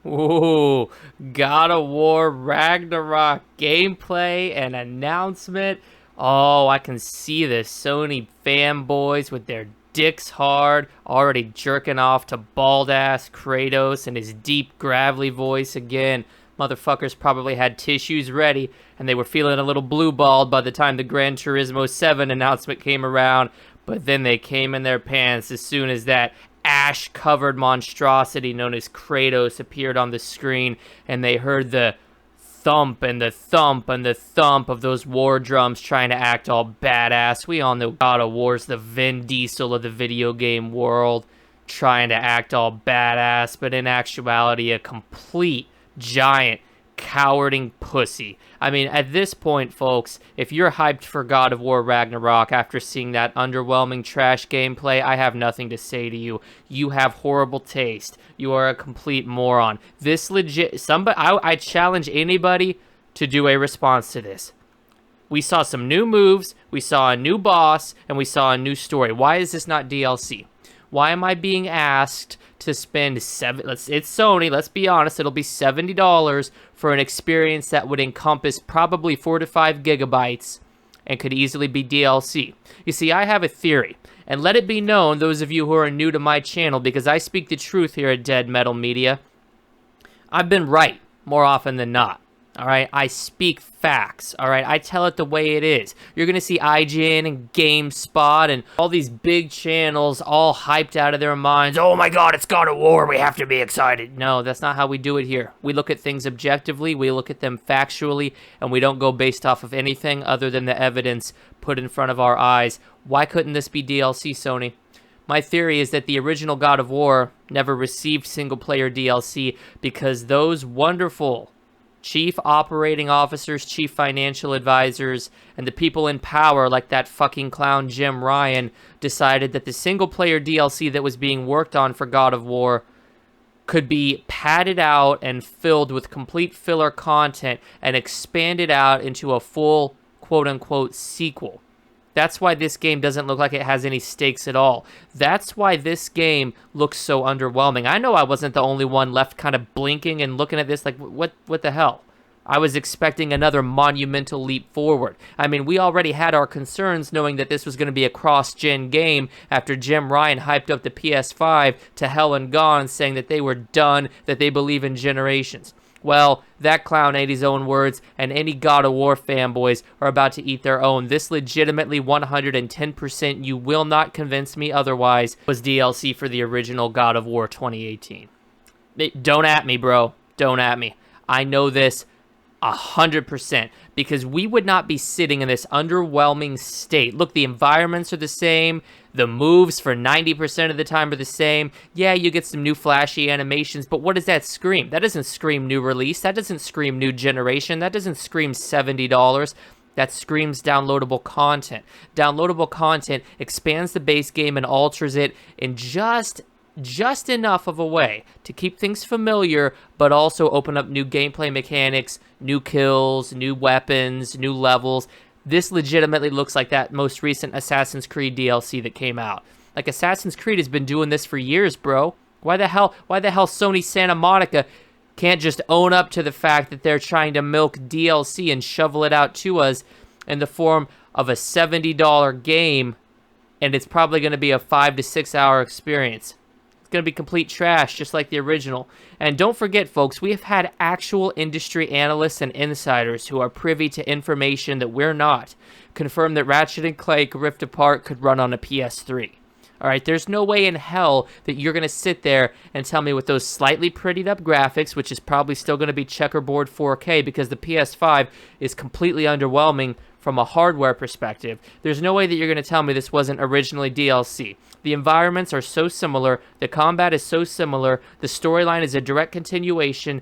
Ooh, God of War Ragnarok gameplay and announcement. Oh, I can see the Sony fanboys with their dicks hard, already jerking off to bald ass Kratos and his deep, gravelly voice again. Motherfuckers probably had tissues ready, and they were feeling a little blue balled by the time the Gran Turismo 7 announcement came around. But then they came in their pants as soon as that ash-covered monstrosity known as Kratos appeared on the screen, and they heard the thump and the thump and the thump of those war drums trying to act all badass. We all know God of War's the Vin Diesel of the video game world, trying to act all badass, but in actuality a complete giant cowarding pussy. I mean, at this point, folks, if you're hyped for God of War Ragnarok after seeing that underwhelming trash gameplay, I have nothing to say to you. You have horrible taste. You are a complete moron. This legit, I challenge anybody to do a response to this. We saw some new moves, we saw a new boss, and we saw a new story. Why is this not DLC? Why am I being asked to spend it's Sony, let's be honest, it'll be $70 for an experience that would encompass probably 4 to 5 gigabytes and could easily be DLC. You see, I have a theory, and let it be known, those of you who are new to my channel, because I speak the truth here at Dead Metal Media, I've been right more often than not. All right, I speak facts. All right, I tell it the way it is. You're gonna see IGN and GameSpot and all these big channels all hyped out of their minds. Oh my God, it's God of War. We have to be excited. No, that's not how we do it here. We look at things objectively. We look at them factually, and we don't go based off of anything other than the evidence put in front of our eyes. Why couldn't this be DLC, Sony? My theory is that the original God of War never received single-player DLC because those wonderful chief operating officers, chief financial advisors, and the people in power like that fucking clown Jim Ryan decided that the single-player DLC that was being worked on for God of War could be padded out and filled with complete filler content and expanded out into a full quote-unquote sequel. That's why this game doesn't look like it has any stakes at all. That's why this game looks so underwhelming. I know I wasn't the only one left kind of blinking and looking at this like, what the hell? I was expecting another monumental leap forward. I mean, we already had our concerns knowing that this was going to be a cross-gen game after Jim Ryan hyped up the PS5 to hell and gone, saying that they were done, that they believe in generations. Well, that clown ate his own words, and any God of War fanboys are about to eat their own. This legitimately 110%, you will not convince me otherwise, was DLC for the original God of War 2018. Don't at me, bro. Don't at me. I know this 100%, because we would not be sitting in this underwhelming state. Look, the environments are the same. The moves for 90% of the time are the same. Yeah, you get some new flashy animations, but what does that scream? That doesn't scream new release. That doesn't scream new generation. That doesn't scream $70. That screams downloadable content. Downloadable content expands the base game and alters it in just enough of a way to keep things familiar, but also open up new gameplay mechanics, new kills, new weapons, new levels. This legitimately looks like that most recent Assassin's Creed DLC that came out. Like, Assassin's Creed has been doing this for years, bro. Why the hell Sony Santa Monica can't just own up to the fact that they're trying to milk DLC and shovel it out to us in the form of a $70 game, and it's probably going to be a 5 to 6 hour experience. It's going to be complete trash, just like the original. And don't forget, folks, we have had actual industry analysts and insiders who are privy to information that we're not confirm that Ratchet & Clank Rift Apart could run on a PS3. All right, there's no way in hell that you're going to sit there and tell me with those slightly prettied up graphics, which is probably still going to be checkerboard 4K because the PS5 is completely underwhelming from a hardware perspective. There's no way that you're going to tell me this wasn't originally DLC. The environments are so similar, the combat is so similar, the storyline is a direct continuation,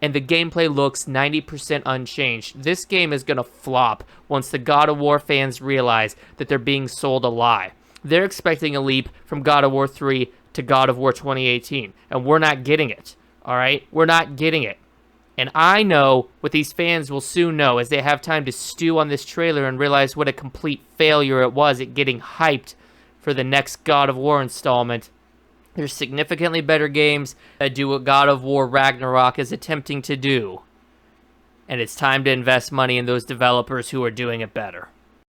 and the gameplay looks 90% unchanged. This game is going to flop once the God of War fans realize that they're being sold a lie. They're expecting a leap from God of War 3 to God of War 2018, and we're not getting it, all right? We're not getting it. And I know what these fans will soon know as they have time to stew on this trailer and realize what a complete failure it was at getting hyped for the next God of War installment. There's significantly better games that do what God of War Ragnarok is attempting to do. And it's time to invest money in those developers who are doing it better.